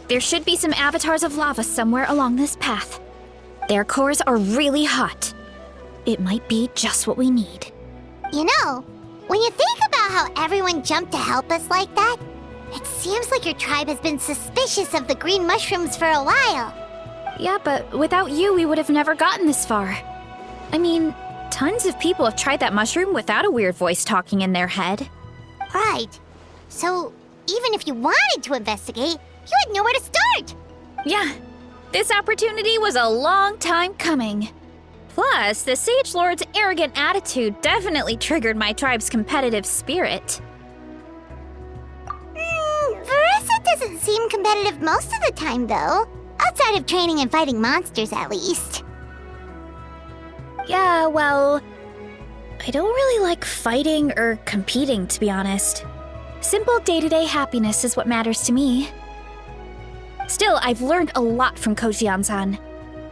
There should be some avatars of lava somewhere along this path. Their cores are really hot. It might be just what we need. You know, when you think about how everyone jumped to help us like that, it seems like your tribe has been suspicious of the green mushrooms for a while. Yeah, but without you, we would have never gotten this far. I mean, tons of people have tried that mushroom without a weird voice talking in their head. Right. So, even if you wanted to investigate, you had nowhere to start! Yeah, this opportunity was a long time coming. Plus, the Sage Lord's arrogant attitude definitely triggered my tribe's competitive spirit. Varesa doesn't seem competitive most of the time, though. Outside of training and fighting monsters, at least. Yeah, well, I don't really like fighting or competing, to be honest. Simple day-to-day happiness is what matters to me. Still, I've learned a lot from Kojian-san.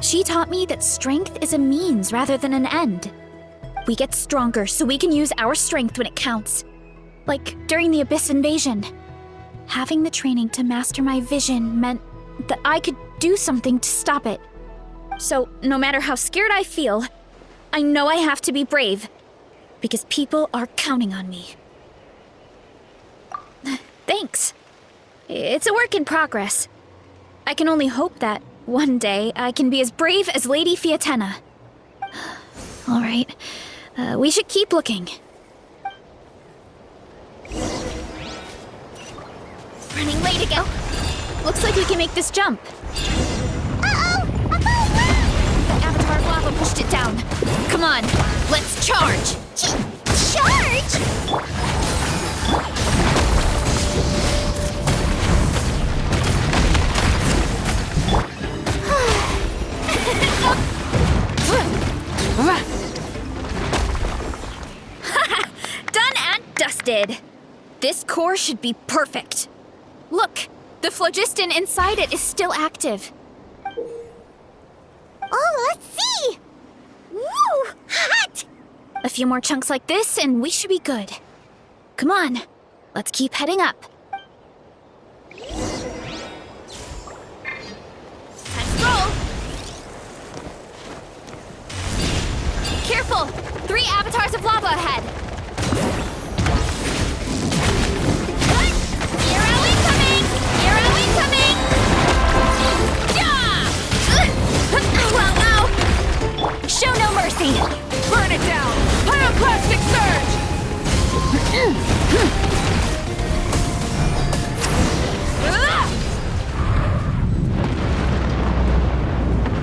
She taught me that strength is a means rather than an end. We get stronger so we can use our strength when it counts. Like during the Abyss invasion. Having the training to master my vision meant that I could do something to stop it. So, no matter how scared I feel, I know I have to be brave. Because people are counting on me. Thanks. It's a work in progress. I can only hope that one day I can be as brave as Lady Fiatenna. All right, we should keep looking. Running way to go. Looks like we can make this jump. Uh-oh! A bone! The avatar of lava pushed it down. Come on, let's charge! Charge? Done and dusted. This core should be perfect. Look, the phlogiston inside it is still active. Oh, let's see! Woo! Hot! A few more chunks like this and we should be good. Come on, let's keep heading up. Time to roll! Careful! 3 avatars of lava ahead! Hero incoming! Hero incoming! Yeah! Wow! Show no mercy! Burn it down! Pyroclastic surge!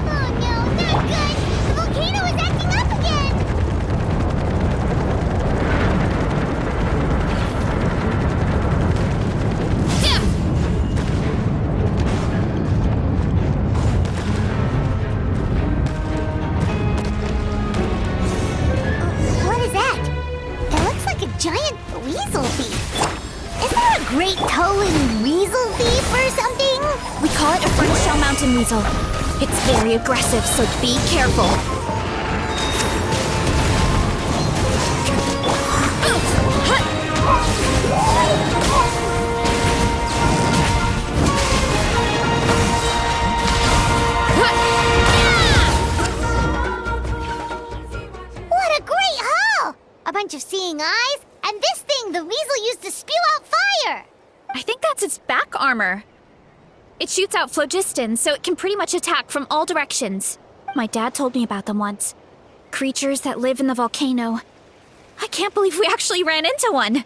Oh no, not good! The volcano is acting up again! What is that? It looks like a giant weasel thief. Is there a great toe in weasel thief or something? We call it a French shell mountain weasel. It's very aggressive, so be careful. What a great haul! A bunch of seeing eyes, and this thing the weasel used to spew out fire! I think that's its back armor. It shoots out phlogiston, so it can pretty much attack from all directions. My dad told me about them once. Creatures that live in the volcano. I can't believe we actually ran into one.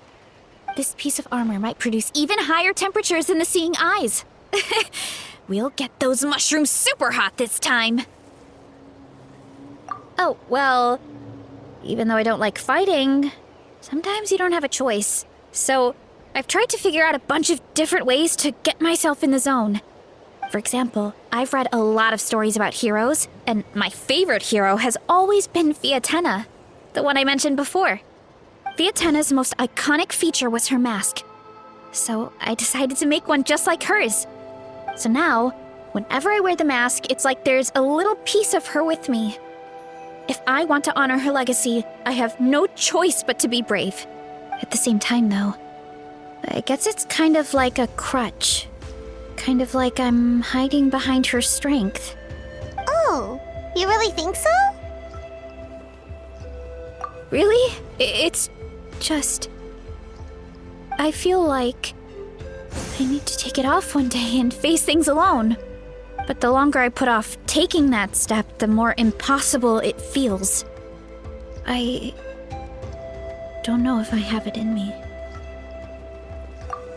This piece of armor might produce even higher temperatures than the seeing eyes. We'll get those mushrooms super hot this time. Oh, well, even though I don't like fighting, sometimes you don't have a choice. So I've tried to figure out a bunch of different ways to get myself in the zone. For example, I've read a lot of stories about heroes, and my favorite hero has always been Fiatenna, the one I mentioned before. Fiatenna's most iconic feature was her mask. So I decided to make one just like hers. So now, whenever I wear the mask, it's like there's a little piece of her with me. If I want to honor her legacy, I have no choice but to be brave. At the same time, though, I guess it's kind of like a crutch. Kind of like I'm hiding behind her strength. Oh, you really think so? Really? It's just... I feel like I need to take it off one day and face things alone. But the longer I put off taking that step, the more impossible it feels. I don't know if I have it in me.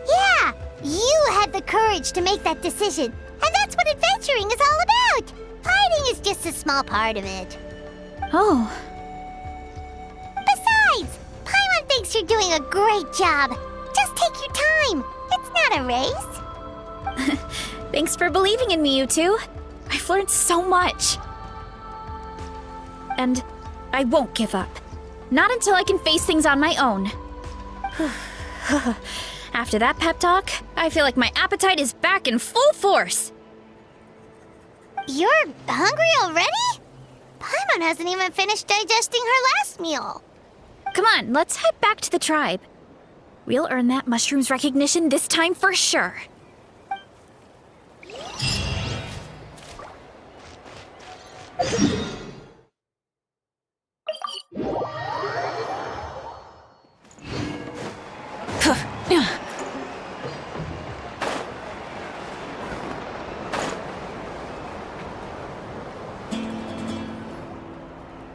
Yeah, you had the courage to make that decision. And that's what adventuring is all about. Fighting is just a small part of it. Oh, Besides, Paimon thinks you're doing a great job. Just take your time. It's not a race. thanks for believing in me, you two. I've learned so much. And I won't give up. Not until I can face things on my own. After that pep talk, I feel like my appetite is back in full force. You're hungry already? Paimon hasn't even finished digesting her last meal. Come on, let's head back to the tribe. We'll earn that mushroom's recognition this time for sure.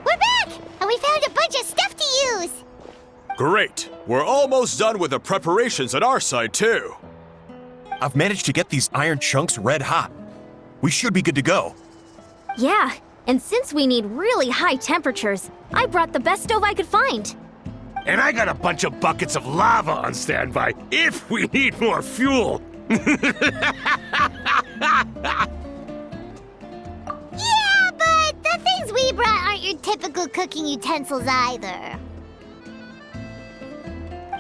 We're back, and we found a bunch of stuff to use. Great! We're almost done with the preparations on our side, too. I've managed to get these iron chunks red hot. We should be good to go. Yeah, and since we need really high temperatures, I brought the best stove I could find. And I got a bunch of buckets of lava on standby if we need more fuel. Yeah, but the things we brought aren't your typical cooking utensils either.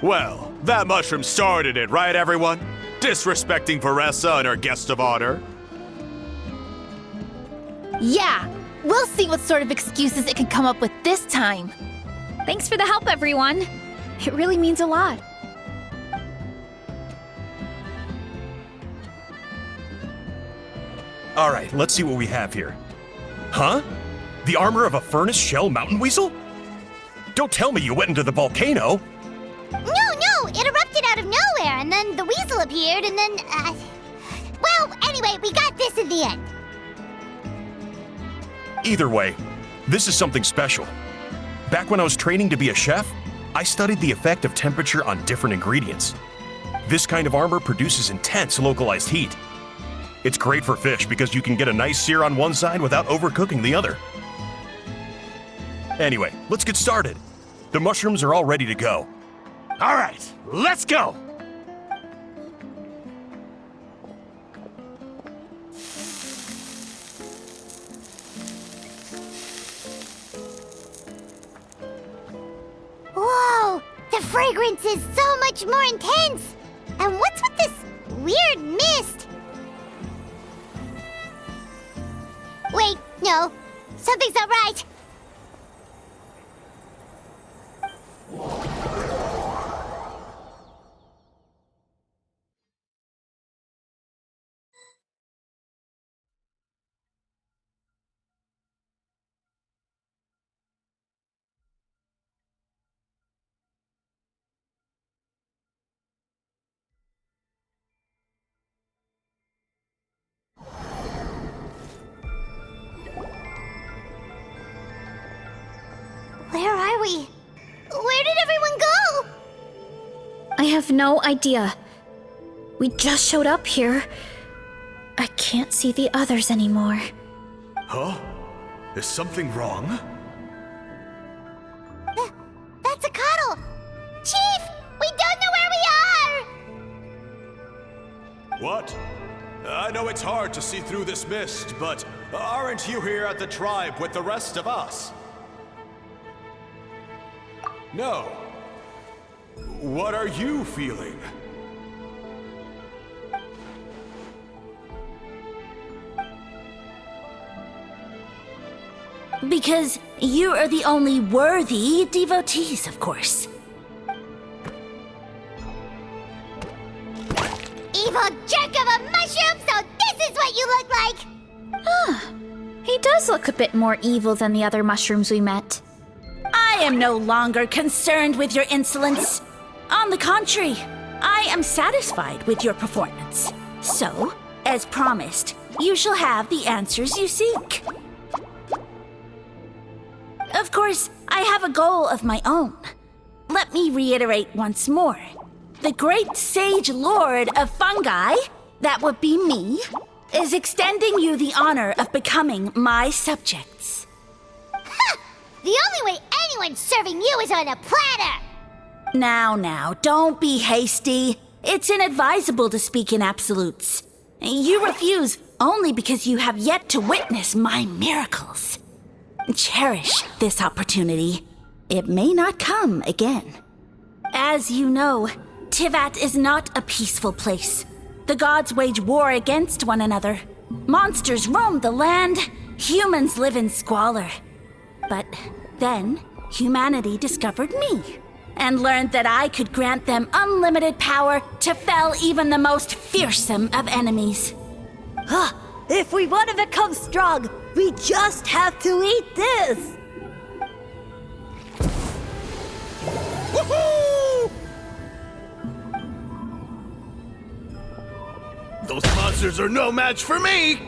Well, that mushroom started it, right, everyone? Disrespecting Varesa and her guest of honor. Yeah, we'll see what sort of excuses it can come up with this time. Thanks for the help, everyone. It really means a lot. All right, let's see what we have here. Huh? The armor of a furnace shell mountain weasel? Don't tell me you went into the volcano. No, it erupted out of nowhere, and then the weasel appeared, and then, Well, anyway, we got this in the end. Either way, this is something special. Back when I was training to be a chef, I studied the effect of temperature on different ingredients. This kind of armor produces intense localized heat. It's great for fish because you can get a nice sear on one side without overcooking the other. Anyway, let's get started. The mushrooms are all ready to go. All right, let's go. Whoa, the fragrance is so much more intense. And what's with this weird mist? Wait, no, something's not right. Where are we? Where did everyone go? I have no idea. We just showed up here. I can't see the others anymore. Huh? Is something wrong? That's a cuddle. Chief, we don't know where we are. What? I know it's hard to see through this mist, but aren't you here at the tribe with the rest of us? No. What are you feeling? Because you are the only worthy devotees, of course. Even evil jerk of a mushroom, so this is what you look like! He does look a bit more evil than the other mushrooms we met. I am no longer concerned with your insolence. On the contrary, I am satisfied with your performance. So, as promised, you shall have the answers you seek. Of course, I have a goal of my own. Let me reiterate once more. The great sage lord of fungi, that would be me, is extending you the honor of becoming my subjects. Ha! The only way anyone's serving you is on a platter! Now, don't be hasty. It's inadvisable to speak in absolutes. You refuse only because you have yet to witness my miracles. Cherish this opportunity. It may not come again. As you know, Tivat is not a peaceful place. The gods wage war against one another. Monsters roam the land. Humans live in squalor. But then, humanity discovered me and learned that I could grant them unlimited power to fell even the most fearsome of enemies. If we want to become strong, we just have to eat this! Woohoo! Those monsters are no match for me!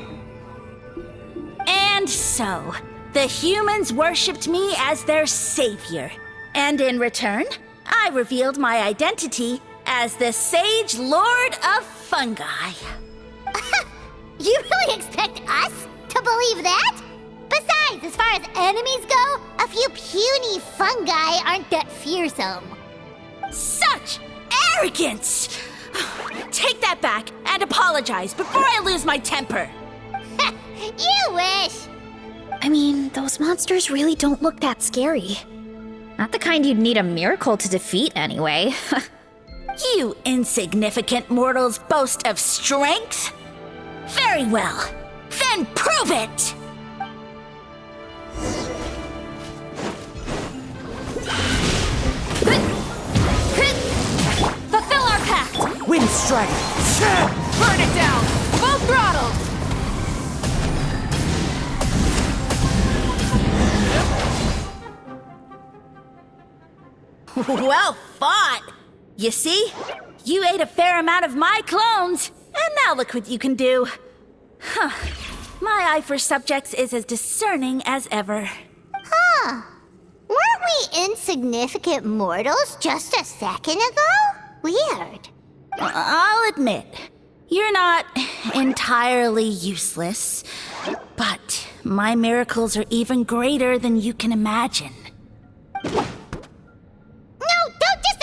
And so, the humans worshipped me as their savior. And in return, I revealed my identity as the Sage Lord of Fungi. You really expect us to believe that? Besides, as far as enemies go, a few puny fungi aren't that fearsome. Such arrogance! Take that back and apologize before I lose my temper. You wish! I mean, those monsters really don't look that scary. Not the kind you'd need a miracle to defeat, anyway. You insignificant mortals boast of strength? Very well. Then prove it! Fulfill our pact! Wind strike! Burn it down! Full throttle! Well fought! You see? You ate a fair amount of my clones, and now look what you can do. Huh. My eye for subjects is as discerning as ever. Huh. Weren't we insignificant mortals just a second ago? Weird. I'll admit, you're not entirely useless, but my miracles are even greater than you can imagine. No, don't just...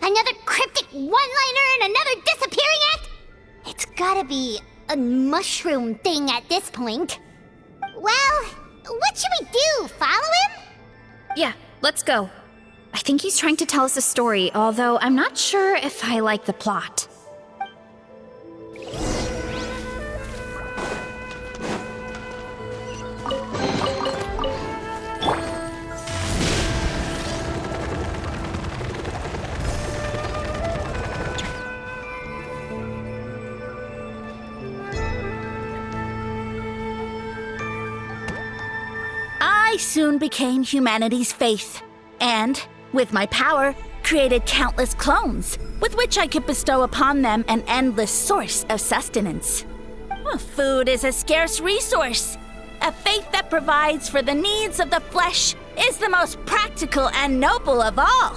another cryptic one-liner and another disappearing act? It's gotta be a mushroom thing at this point. Well, what should we do? Follow him? Yeah, let's go. I think he's trying to tell us a story, although I'm not sure if I like the plot. I soon became humanity's faith, and, with my power, created countless clones, with which I could bestow upon them an endless source of sustenance. Food is a scarce resource. A faith that provides for the needs of the flesh is the most practical and noble of all.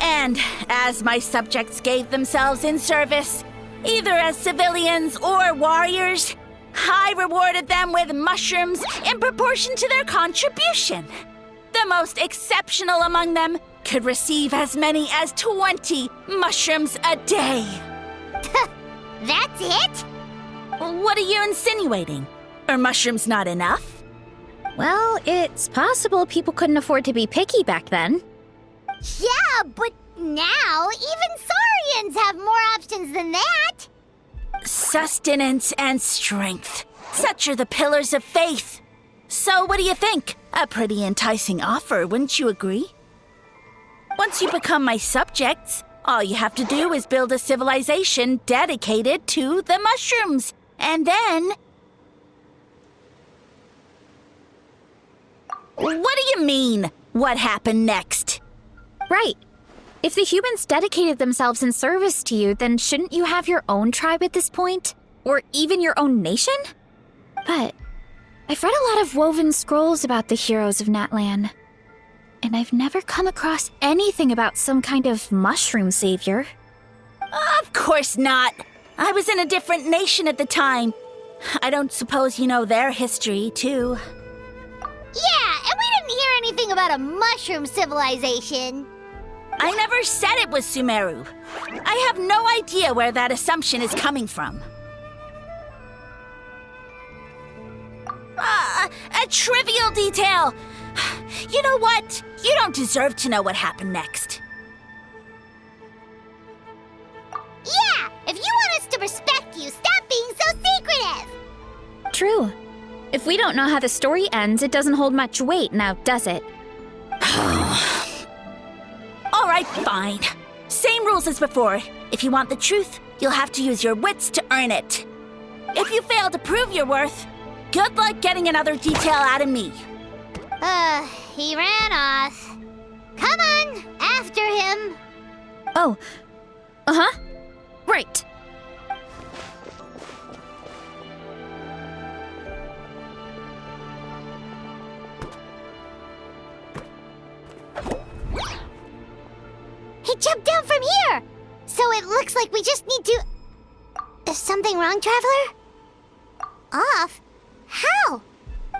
And as my subjects gave themselves in service, either as civilians or warriors, I rewarded them with mushrooms in proportion to their contribution. The most exceptional among them could receive as many as 20 mushrooms a day. That's it? What are you insinuating? Are mushrooms not enough? Well, it's possible people couldn't afford to be picky back then. Yeah, but now even Saurians have more options than that. Sustenance and strength. Such are the pillars of faith. So what do you think? A pretty enticing offer, wouldn't you agree? Once you become my subjects, All you have to do is build a civilization dedicated to the mushrooms. And then... What do you mean, what happened next? Right. If the humans dedicated themselves in service to you, then shouldn't you have your own tribe at this point? Or even your own nation? But I've read a lot of woven scrolls about the heroes of Natlan, and I've never come across anything about some kind of mushroom savior. Of course not. I was in a different nation at the time. I don't suppose you know their history, too. Yeah, and we didn't hear anything about a mushroom civilization. I never said it was Sumeru. I have no idea where that assumption is coming from. A trivial detail. You know what? You don't deserve to know what happened next. Yeah, if you want us to respect you, stop being so secretive. True. If we don't know how the story ends, it doesn't hold much weight now, does it? All right, fine. Same rules as before. If you want the truth, you'll have to use your wits to earn it. If you fail to prove your worth, good luck getting another detail out of me. He ran off. Come on, after him. Oh. Uh-huh. Right. He jumped down from here! So it looks like we just need to... Is something wrong, Traveler? Off? How?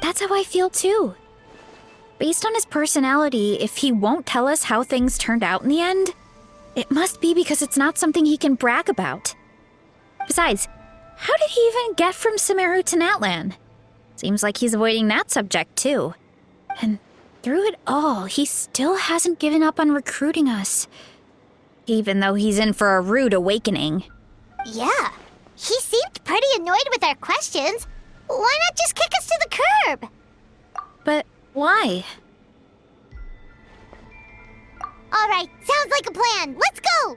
That's how I feel too. Based on his personality, if he won't tell us how things turned out in the end, it must be because it's not something he can brag about. Besides, how did he even get from Sumeru to Natlan? Seems like he's avoiding that subject too. And through it all, he still hasn't given up on recruiting us. Even though he's in for a rude awakening. Yeah, he seemed pretty annoyed with our questions. Why not just kick us to the curb? But why? All right, sounds like a plan. Let's go!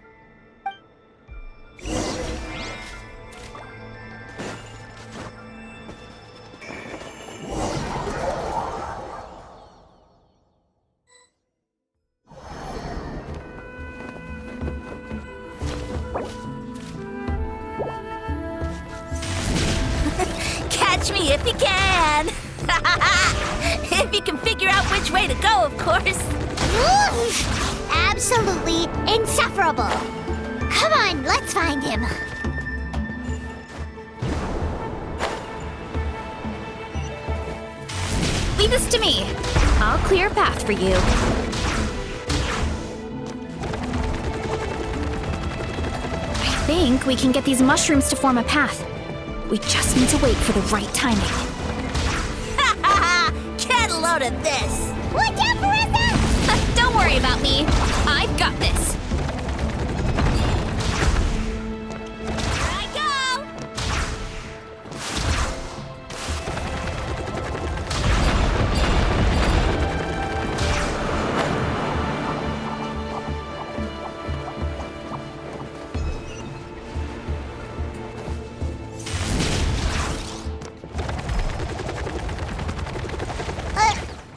Catch me if you can! If you can figure out which way to go, of course. Absolutely insufferable. Come on, let's find him. Leave this to me. I'll clear a path for you. I think we can get these mushrooms to form a path. We just need to wait for the right timing. Get a load of this! Watch out, Varesa! Don't worry about me. I've got this. Here I go!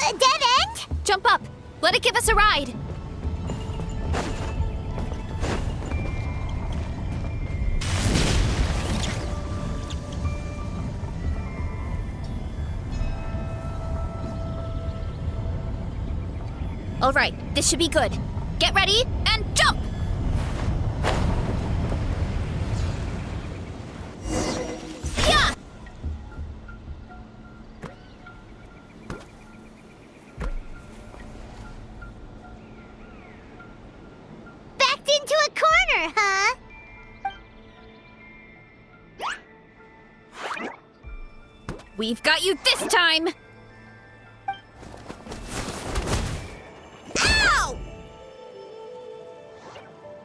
A dead end? Jump up. Let it give us a ride. All right, this should be good. Get ready and jump! Yeah! Backed into a corner, huh? We've got you this time! Ow!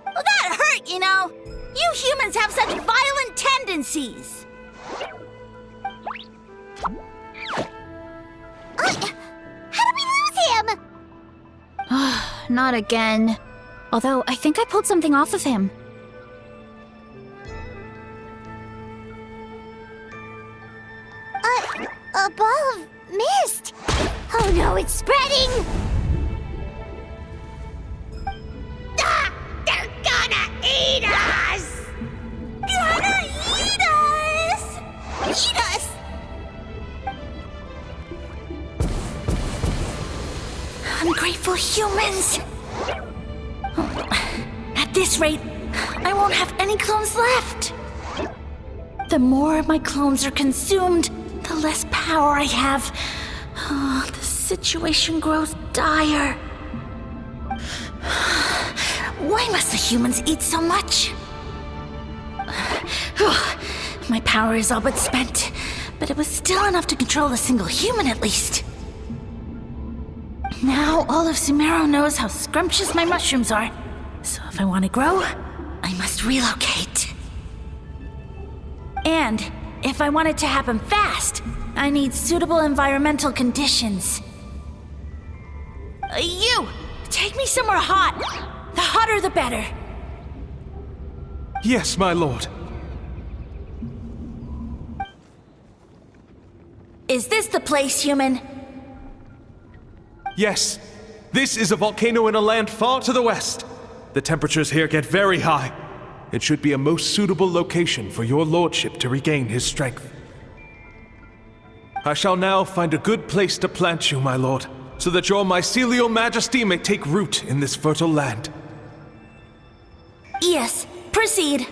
Well, that hurt, you know. You humans have such violent tendencies. How did we lose him? Not again. Although, I think I pulled something off of him. A ball of mist! Oh no, it's spreading! Ah! They're gonna eat us! Gonna eat us! Eat us! Ungrateful humans! At this rate, I won't have any clones left. The more my clones are consumed, the less power I have. Oh, the situation grows dire. Why must the humans eat so much? My power is all but spent, but it was still enough to control a single human at least. Now all of Sumeru knows how scrumptious my mushrooms are, so if I want to grow, I must relocate. And if I want it to happen fast, I need suitable environmental conditions. You! Take me somewhere hot! The hotter the better! Yes, my lord. Is this the place, human? Yes. This is a volcano in a land far to the west. The temperatures here get very high. It should be a most suitable location for your lordship to regain his strength. I shall now find a good place to plant you, my lord, so that your mycelial majesty may take root in this fertile land. Yes, proceed.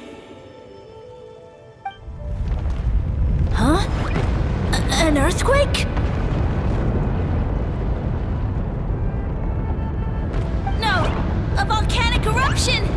Huh? An earthquake? No! A volcanic eruption!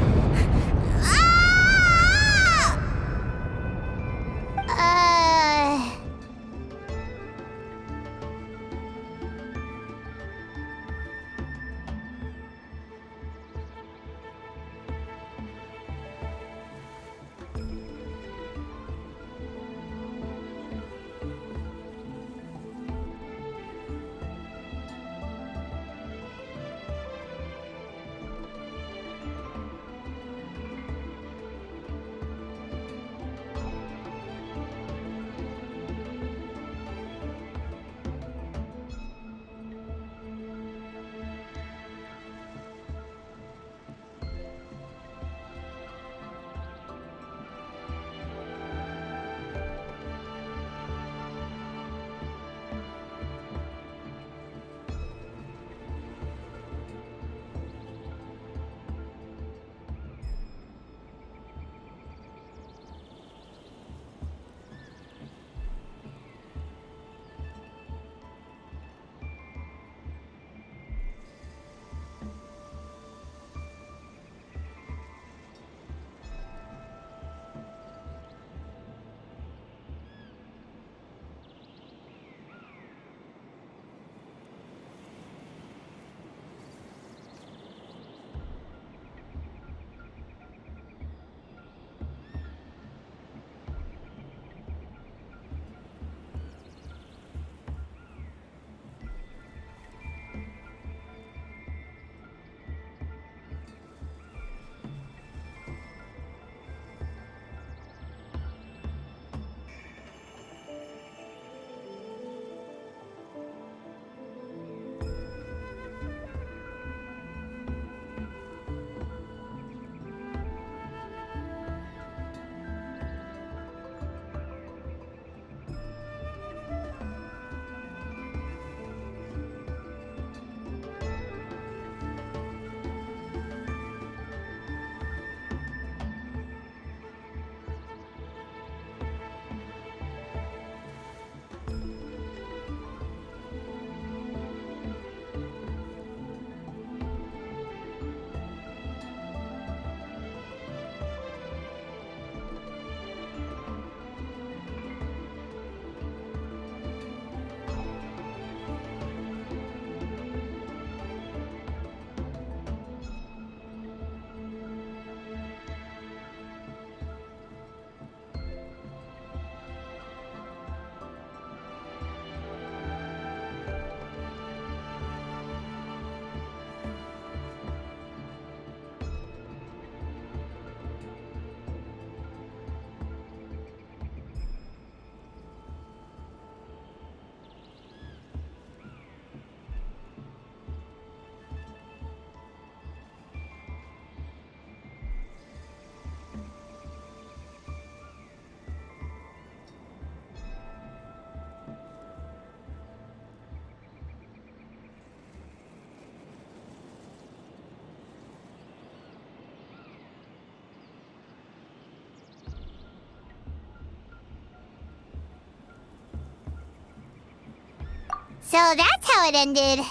So that's how it ended.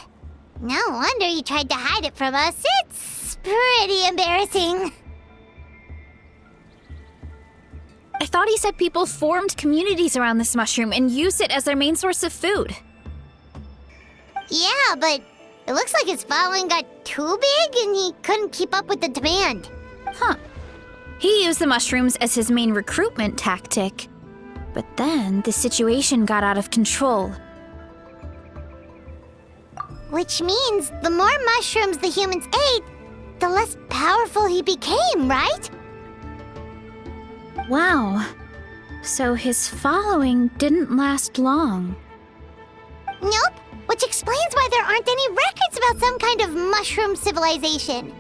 No wonder you tried to hide it from us. It's pretty embarrassing. I thought he said people formed communities around this mushroom and used it as their main source of food. Yeah, but it looks like his following got too big and he couldn't keep up with the demand. Huh. He used the mushrooms as his main recruitment tactic. But then the situation got out of control. Which means the more mushrooms the humans ate, the less powerful he became, right? Wow. So his following didn't last long. Nope, which explains why there aren't any records about some kind of mushroom civilization.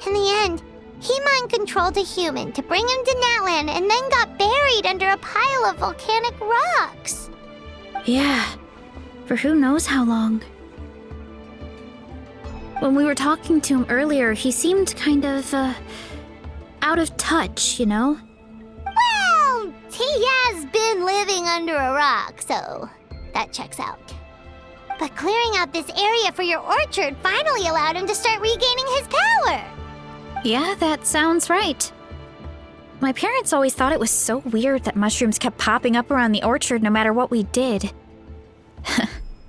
In the end, he mind-controlled a human to bring him to Natlan and then got buried under a pile of volcanic rocks. Yeah, for who knows how long. When we were talking to him earlier, he seemed kind of, out of touch, you know? Well, he has been living under a rock, so that checks out. But clearing out this area for your orchard finally allowed him to start regaining his power. Yeah, that sounds right. My parents always thought it was so weird that mushrooms kept popping up around the orchard no matter what we did.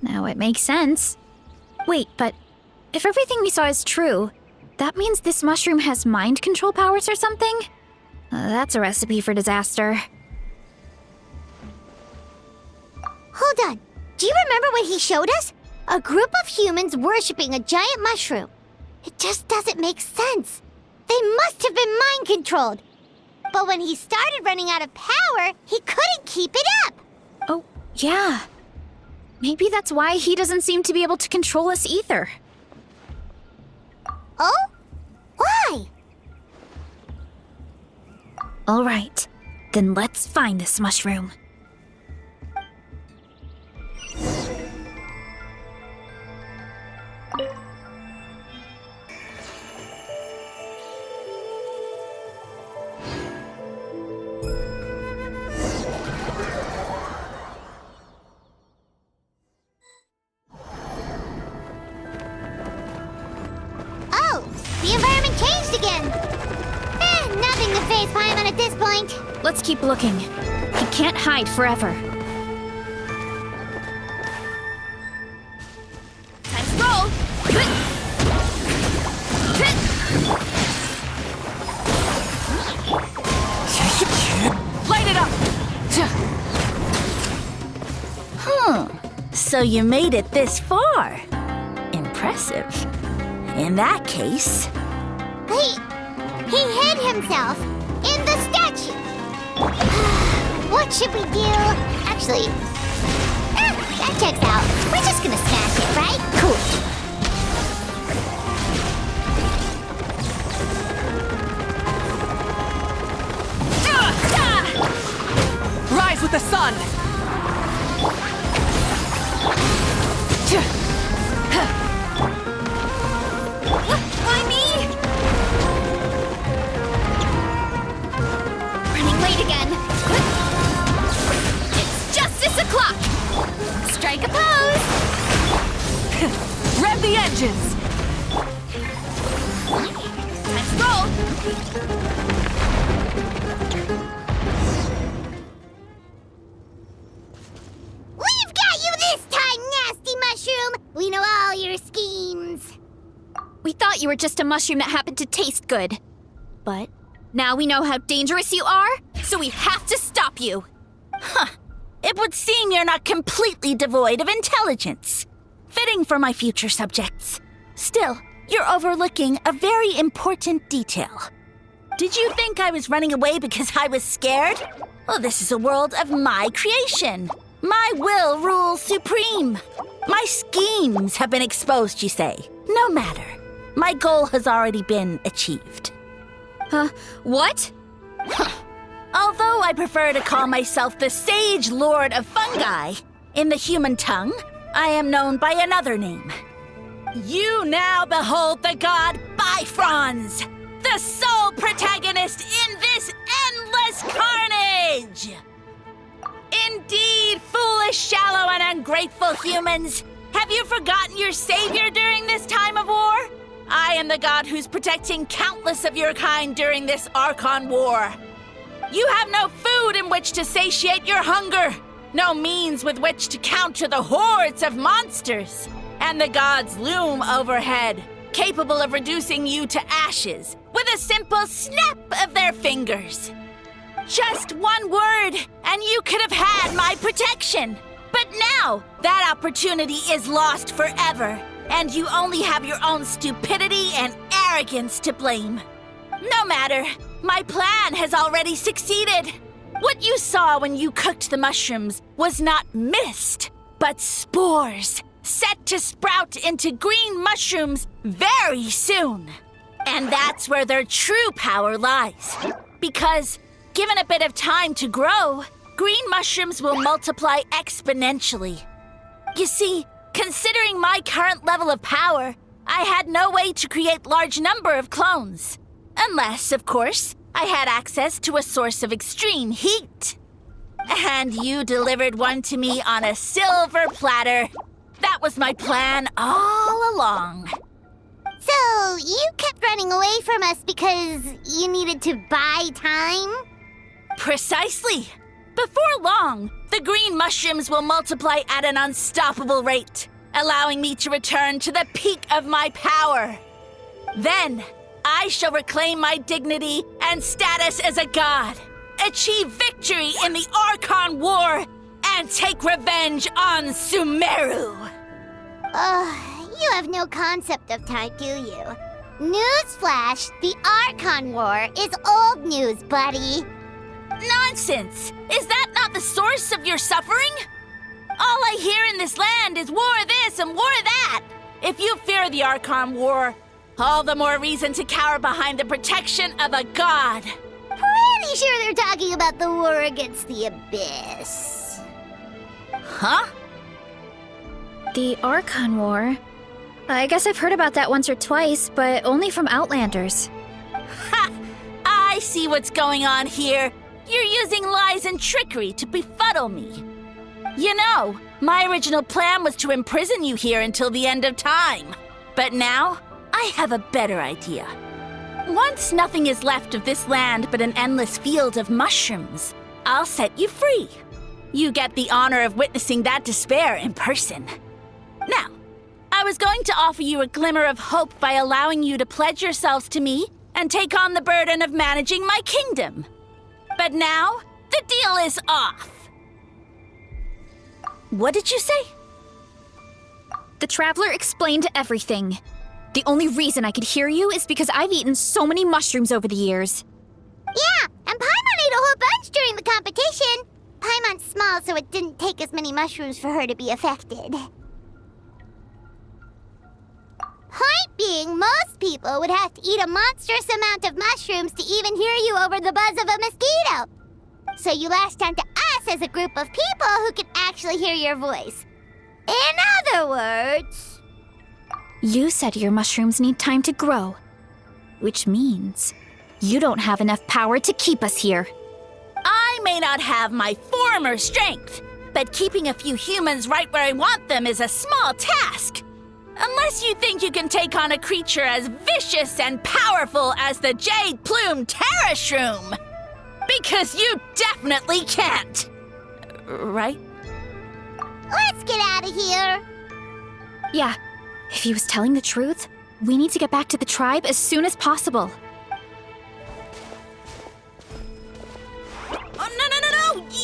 Now it makes sense. Wait, but if everything we saw is true, that means this mushroom has mind control powers or something? That's a recipe for disaster. Hold on. Do you remember what he showed us? A group of humans worshipping a giant mushroom. It just doesn't make sense. They must have been mind-controlled. But when he started running out of power, he couldn't keep it up. Oh, yeah. Maybe that's why he doesn't seem to be able to control us either. Oh? Why? All right, then let's find this mushroom. Oh, the environment changed again. Nothing to face Paimon at this point. Let's keep looking. He can't hide forever. Time to roll! Light it up! So you made it this far. Impressive. In that case... He hid himself in the statue. What should we do? Actually, that checks out. We're just gonna smash it, right? Cool. Rise with the sun! Why me? Running late again. It's justice o'clock. Strike a pose. Rev the engines! Let's roll. We've got you this time, nasty mushroom! We know all your schemes. We thought you were just a mushroom that happened to taste good. But now we know how dangerous you are, so we have to stop you. It would seem you're not completely devoid of intelligence. Fitting for my future subjects. Still, you're overlooking a very important detail. Did you think I was running away because I was scared? Well, this is a world of my creation. My will rules supreme. My schemes have been exposed, you say. No matter. My goal has already been achieved. What? Although I prefer to call myself the Sage Lord of Fungi, in the human tongue, I am known by another name. You now behold the god Bifrons, the sole protagonist in this endless carnage! Indeed, foolish, shallow, and ungrateful humans! Have you forgotten your savior during this time of war? I am the god who's protecting countless of your kind during this Archon War. You have no food in which to satiate your hunger, no means with which to counter the hordes of monsters, and the gods loom overhead, capable of reducing you to ashes with a simple snap of their fingers. Just one word, and you could have had my protection. But now, that opportunity is lost forever, and you only have your own stupidity and arrogance to blame. No matter, my plan has already succeeded. What you saw when you cooked the mushrooms was not mist, but spores, set to sprout into green mushrooms very soon. And that's where their true power lies. Because, given a bit of time to grow, green mushrooms will multiply exponentially. You see, considering my current level of power, I had no way to create large number of clones. Unless, of course, I had access to a source of extreme heat. And you delivered one to me on a silver platter. That was my plan all along. So, you kept running away from us because you needed to buy time? Precisely. Before long, the green mushrooms will multiply at an unstoppable rate, allowing me to return to the peak of my power. Then, I shall reclaim my dignity and status as a god, achieve victory in the Archon War, and take revenge on Sumeru. You have no concept of time, do you? Newsflash, the Archon War is old news, buddy. Nonsense! Is that not the source of your suffering? All I hear in this land is war this and war that. If you fear the Archon War, all the more reason to cower behind the protection of a god. Pretty sure they're talking about the war against the Abyss. Huh? The Archon War? I guess I've heard about that once or twice, but only from Outlanders. Ha! I see what's going on here. You're using lies and trickery to befuddle me. You know, my original plan was to imprison you here until the end of time. But now, I have a better idea. Once nothing is left of this land but an endless field of mushrooms, I'll set you free. You get the honor of witnessing that despair in person. Now, I was going to offer you a glimmer of hope by allowing you to pledge yourselves to me and take on the burden of managing my kingdom. But now, the deal is off. What did you say? The Traveler explained everything. The only reason I could hear you is because I've eaten so many mushrooms over the years. Yeah, and Paimon ate a whole bunch during the competition. Paimon's small, so it didn't take as many mushrooms for her to be affected. Point being, most people would have to eat a monstrous amount of mushrooms to even hear you over the buzz of a mosquito. So you latched onto us as a group of people who can actually hear your voice. In other words... You said your mushrooms need time to grow, which means you don't have enough power to keep us here. I may not have my former strength, but keeping a few humans right where I want them is a small task. Unless you think you can take on a creature as vicious and powerful as the Jade-Plume Terrashroom. Because you definitely can't. Right? Let's get out of here. Yeah, if he was telling the truth, we need to get back to the tribe as soon as possible. Oh, no!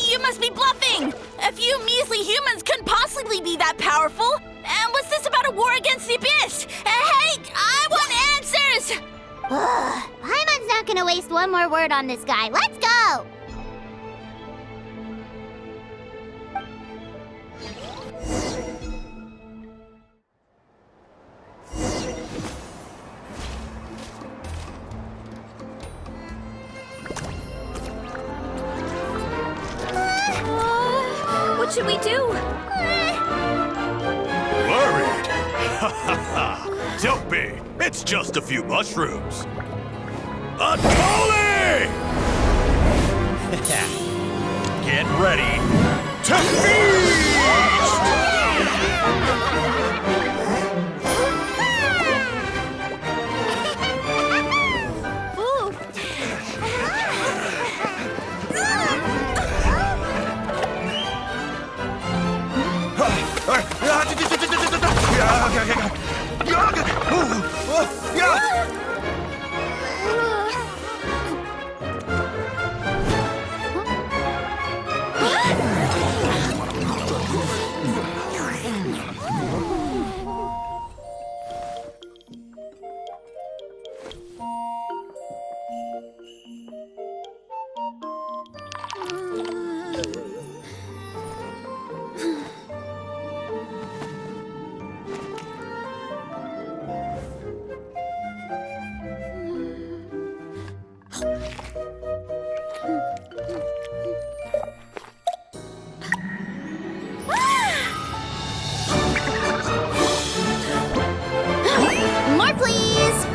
You must be bluffing! A few measly humans couldn't possibly be that powerful! And what's this about a war against the Abyss? Hey, I want answers! Paimon's not gonna waste one more word on this guy. Let's go! What should we do? Worried? Ha ha ha! Don't be! It's just a few mushrooms. Unholy! Get ready. to feast! More, please!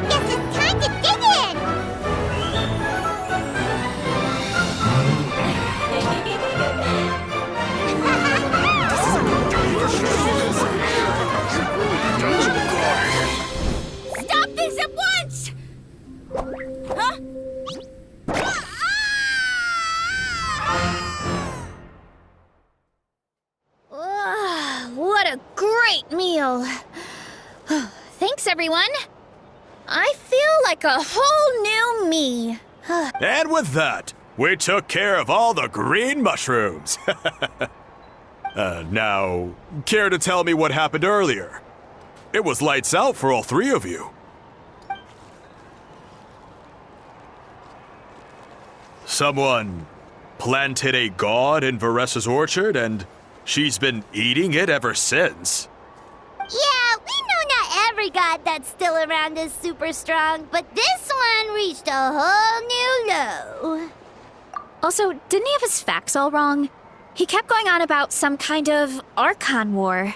Guess it's time to dig in! Stop this at once! Huh? What a great meal! Thanks, everyone. I feel like a whole new me. And with that, we took care of all the green mushrooms. Now, care to tell me what happened earlier? It was lights out for all three of you. Someone planted a god in Varesa's orchard, and she's been eating it ever since. Yeah, we know not every god that's still around is super strong, but this one reached a whole new low. Also, didn't he have his facts all wrong? He kept going on about some kind of Archon war.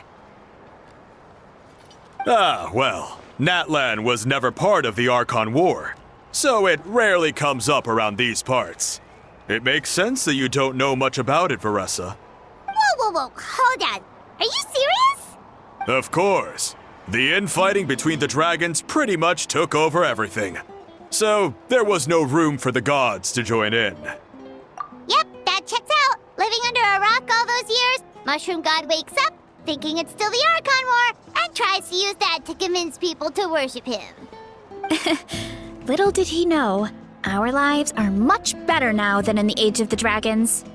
Ah, well, Natlan was never part of the Archon War, so it rarely comes up around these parts. It makes sense that you don't know much about it, Varesa. Whoa, hold on. Are you serious? Of course. The infighting between the dragons pretty much took over everything. So, there was no room for the gods to join in. Yep, that checks out. Living under a rock all those years, Mushroom God wakes up, thinking it's still the Archon War, and tries to use that to convince people to worship him. Little did he know, our lives are much better now than in the Age of the Dragons.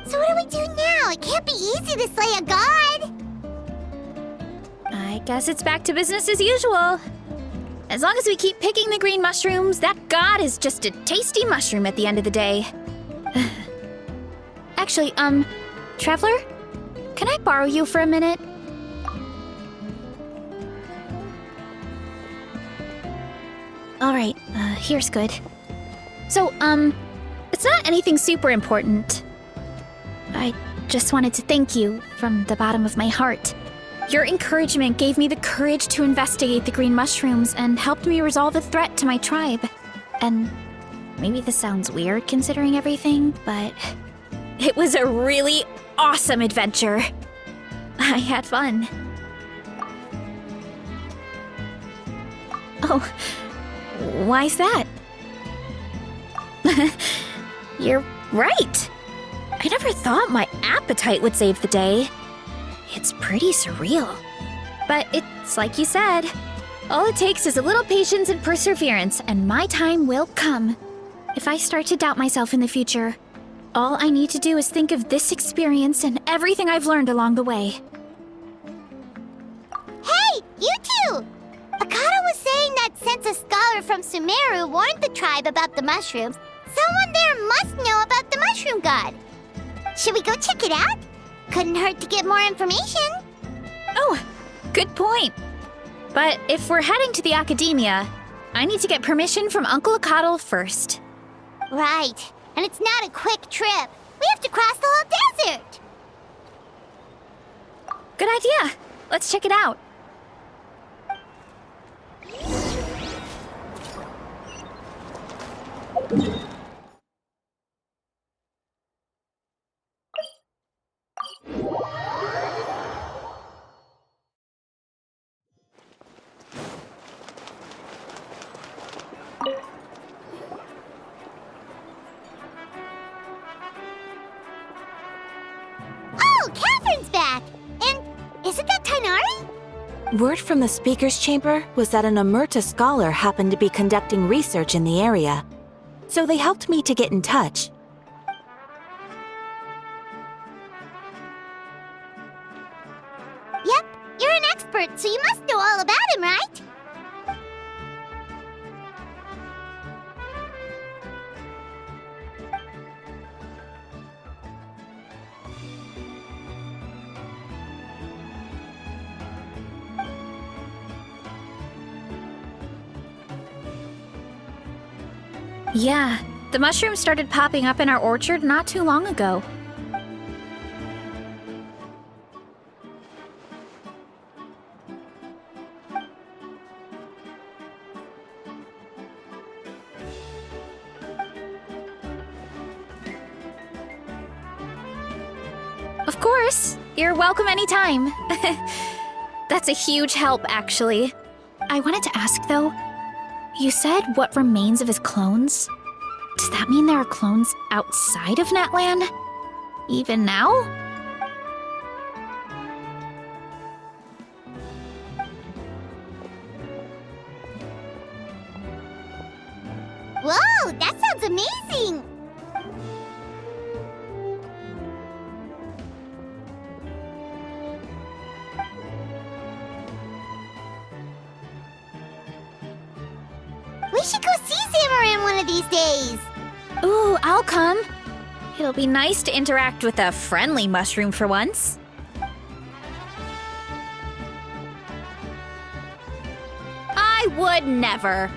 So what do we do now? It can't be easy to slay a god. I guess it's back to business as usual. As long as we keep picking the green mushrooms, that god is just a tasty mushroom at the end of the day. Actually, Traveler? Can I borrow you for a minute? Alright, here's good. So, it's not anything super important. I just wanted to thank you from the bottom of my heart. Your encouragement gave me the courage to investigate the green mushrooms and helped me resolve a threat to my tribe. And maybe this sounds weird considering everything, but it was a really awesome adventure. I had fun. Oh, why's that? You're right. I never thought my appetite would save the day. It's pretty surreal. But it's like you said, all it takes is a little patience and perseverance, and my time will come. If I start to doubt myself in the future, all I need to do is think of this experience and everything I've learned along the way. Hey, you two! Akata was saying that since a scholar from Sumeru warned the tribe about the mushrooms, someone there must know about the mushroom god. Should we go check it out? Couldn't hurt to get more information. Oh, good point. But if we're heading to the academia, I need to get permission from Uncle Akatl first. Right, and it's not a quick trip. We have to cross the whole desert. Good idea. Let's check it out. Oh, Catherine's back! And isn't that Tainari? Word from the speaker's chamber was that an Emerta scholar happened to be conducting research in the area. So they helped me to get in touch. Yep, you're an expert, so you must know all about him, right? Yeah, the mushrooms started popping up in our orchard not too long ago. Of course, you're welcome anytime. That's a huge help, actually. I wanted to ask, though, you said what remains of his clones? Does that mean there are clones outside of Natlan? Even now? Whoa, that sounds amazing! We should go see Zamaran one of these days! Ooh, I'll come. It'll be nice to interact with a friendly mushroom for once. I would never.